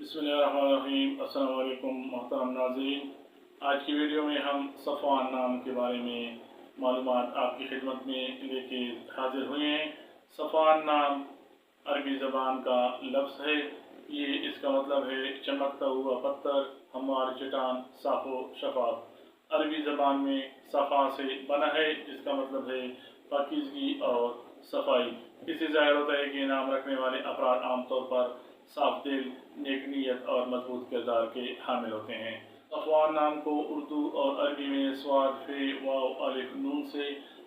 बिस्मिल्लाहिर्रहमानिर्रहीम। अस्सलाम वालेकुम मोहतरम नाज़रीन। आज की वीडियो में हम सफ़वान नाम के बारे में मालूमात आपकी खिदमत में लेके हाजिर हुए हैं। सफ़वान नाम अरबी ज़बान का लफ्ज़ है। ये इसका मतलब है चमकता हुआ पत्थर, हमवार चट्टान, साफ़ो शफ़ाफ। अरबी ज़बान में सफ़ा से बना है, जिसका मतलब है पाकीज़गी और सफाई। इससे ज़ाहिर होता है कि नाम रखने वाले अफराद आमतौर पर साफ दिल, नेक नीयत और मजबूत किरदार के हामिल होते हैं। सफ़वान नाम को उर्दू और अरबी में स्वाद, फे, वाव, अलिफ, नून से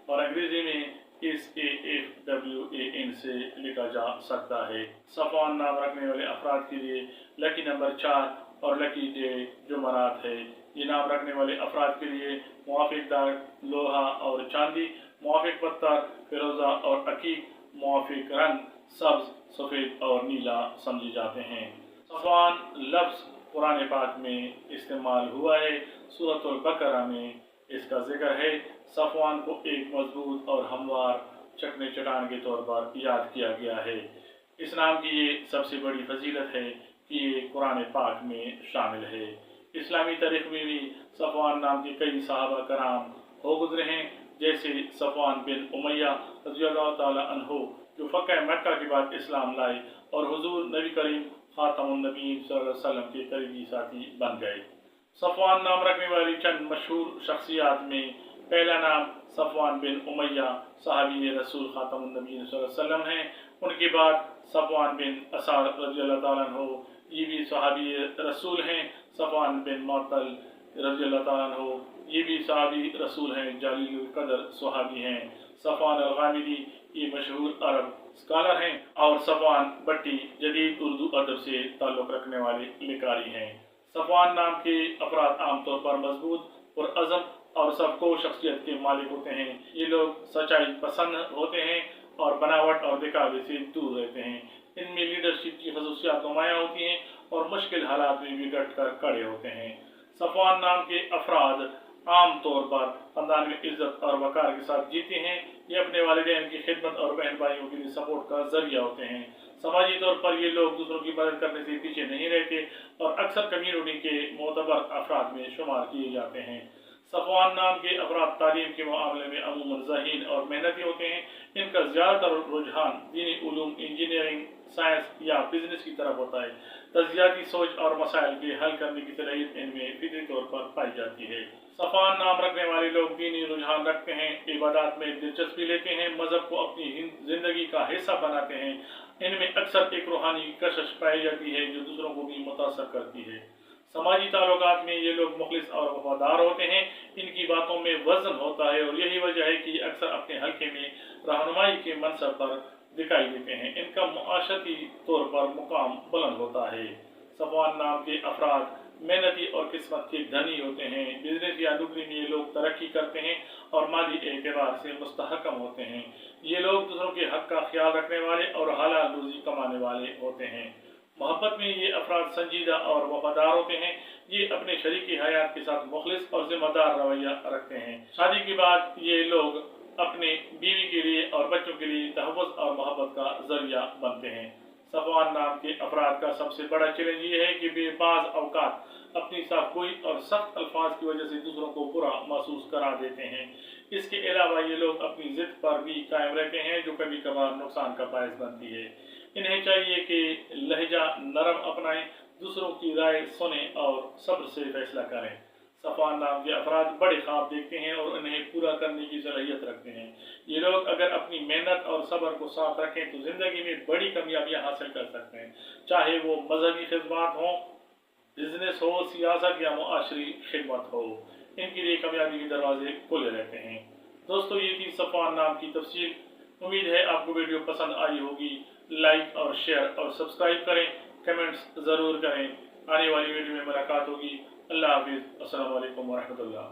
और अंग्रेजी में SAFWAN से लिखा जा सकता है। सफ़वान नाम रखने वाले अफराद के लिए लकी नंबर 4 और लकी डे जुमरात है। ये नाम रखने वाले अफराद के लिए मुवाफिक दाग लोहा और चांदी, मुवाफिक पत्थर फिरोजा और अकीक, मुवाफिक रंग सब्ज, सफ़ेद और नीला समझे जाते हैं। सफ़वान लफ्ज़ कुरान पाक में इस्तेमाल हुआ है। सूरतुल बकरा में इसका जिक्र है। सफ़वान को एक मजबूत और हमवार चकने चट्टान के तौर पर याद किया गया है। इस नाम की ये सबसे बड़ी फजीलत है कि ये कुरान पाक में शामिल है। इस्लामी तारीख में भी सफ़वान नाम के कई सहाबा कराम हो गुजरे हैं, जैसे सफ़वान बिन उमैया रज़ियल्लाहु ताला अन्हु, जो फ़तह मक्का के बाद इस्लाम लाए और हुजूर नबी करीम ख़ातमुन नबीय्यीन सल्लल्लाहु अलैहि वसल्लम के करीबी साथी बन गए। सफ़वान नाम रखने वाली चंद मशहूर शख्सियात में पहला नाम सफ़वान बिन उमैया सहाबी रसूल ख़ातमुन नबीय्यीन सल्लल्लाहु अलैहि वसल्लम हैं। उनके बाद सफ़वान बिन असाद रज़ियल्लाहु ताला अन्हु, ये भी सहाबी रसूल हैं। सफ़वान बिन मुअत्तल रज़ियल्लाहु ताला अन्हु, ये भी सहाबी रसूल हैं, जलीलुल कदर सहाबी हैं। सफ़वान अल-गामिदी, ये मशहूर अरब स्कॉलर हैं। और सफ़वान भट्टी जदीद उर्दू अदब से ताल्लुक़ रखने वाले लिखारी हैं। सफ़वान नाम के अफराद आमतौर पर मजबूत और अज़म और सबको शख्सियत के मालिक होते हैं। ये लोग सच्चाई पसंद होते हैं और बनावट और दिखावे से दूर रहते हैं। इनमें लीडरशिप की खसूसियात नुमायाँ होती हैं और मुश्किल हालात में भी डट कर खड़े होते हैं। सफ़वान नाम के अफराद आम तौर पर ख़ानदान में इज्जत और वक़ार के साथ जीते हैं। ये अपने वालिदैन की खिदमत और बहन भाइयों के लिए सपोर्ट का जरिया होते हैं। समाजी तौर पर ये लोग दूसरों की मदद करने से पीछे नहीं रहते और अक्सर कम्युनिटी के मोतबर अफराद में शुमार किए जाते हैं। सफ़वान नाम के अफराद तालीम के मामले में अमूमन ज़हीन और मेहनती होते हैं। इनका ज़्यादातर रुझान दीनी उलूम, इंजीनियरिंग, साइंस या बिजनेस की तरफ होता है। तज्जियाती सोच और मसाइल के हल करने की सलाहियत इनमें फितरी तौर पर पाई जाती है। सफ़वान नाम रखने वाले लोग दीनी रुझान रखते हैं, इबादत में दिलचस्पी लेते हैं, मजहब को अपनी जिंदगी का हिस्सा बनाते हैं। इनमें अक्सर एक रूहानी कशिश पाई जाती है जो दूसरों को भी मुतासर करती है। समाजी ताल्लुकात में ये लोग मुखलिस और वफादार होते हैं। इनकी बातों में वजन होता है और यही वजह है कि अक्सर अपने हल्के में रहनुमाई के मनसब पर दिखाई देते हैं। इनका मुआशरती तौर पर मुकाम बुलंद होता है। सफ़वान नाम के अफराद मेहनती और किस्मत के धनी होते हैं। बिजनेस या नौकरी में ये लोग तरक्की करते हैं और माली एतबार से मुस्तहकम होते हैं। ये लोग दूसरों के हक का ख्याल रखने वाले और हलाल रोजी कमाने वाले होते हैं। मोहब्बत में ये अफराद संजीदा और वफादार होते हैं। ये अपने शरीकी हयात के साथ मुखलिस और जिम्मेदार रवैया रखते हैं। शादी के बाद ये लोग अपने बीवी के लिए और बच्चों के लिए तहफ़्फ़ुज़ और मोहब्बत का जरिया बनते हैं। सफ़वान नाम के अफराद का सबसे बड़ा चैलेंज ये है कि वे बाज़ औक़ात अपनी साफ़गोई और सख्त अल्फाज की वजह से दूसरों को बुरा महसूस करा देते हैं। इसके अलावा ये लोग अपनी ज़िद पर भी कायम रहते हैं, जो कभी कभार नुकसान का बायस बनती है। इन्हें चाहिए कि लहजा नरम अपनाएं, दूसरों की राय सुने और सब्र से फैसला करें। सफ़वान नाम के अफराद बड़े ख्वाब देखते हैं और उन्हें पूरा करने की सलाहियत रखते हैं। ये लोग अगर अपनी मेहनत और सब्र को साथ रखें तो ज़िंदगी में बड़ी कामयाबियाँ हासिल कर सकते हैं, चाहे वो मजहबी खिदमत हो, बिजनेस हो, सियासत या मुआशरी खिदमत हो। इनके लिए कामयाबी के दरवाजे खुले रहते हैं। दोस्तों, ये थी सफ़वान नाम की तफसील। उम्मीद है आपको वीडियो पसंद आई होगी। लाइक और शेयर और सब्सक्राइब करें, कमेंट्स ज़रूर करें। आने वाली वीडियो में मुलाकात होगी। अल्लाह हाफिज़। अस्सलामु अलैकुम व रहमतुल्लाह।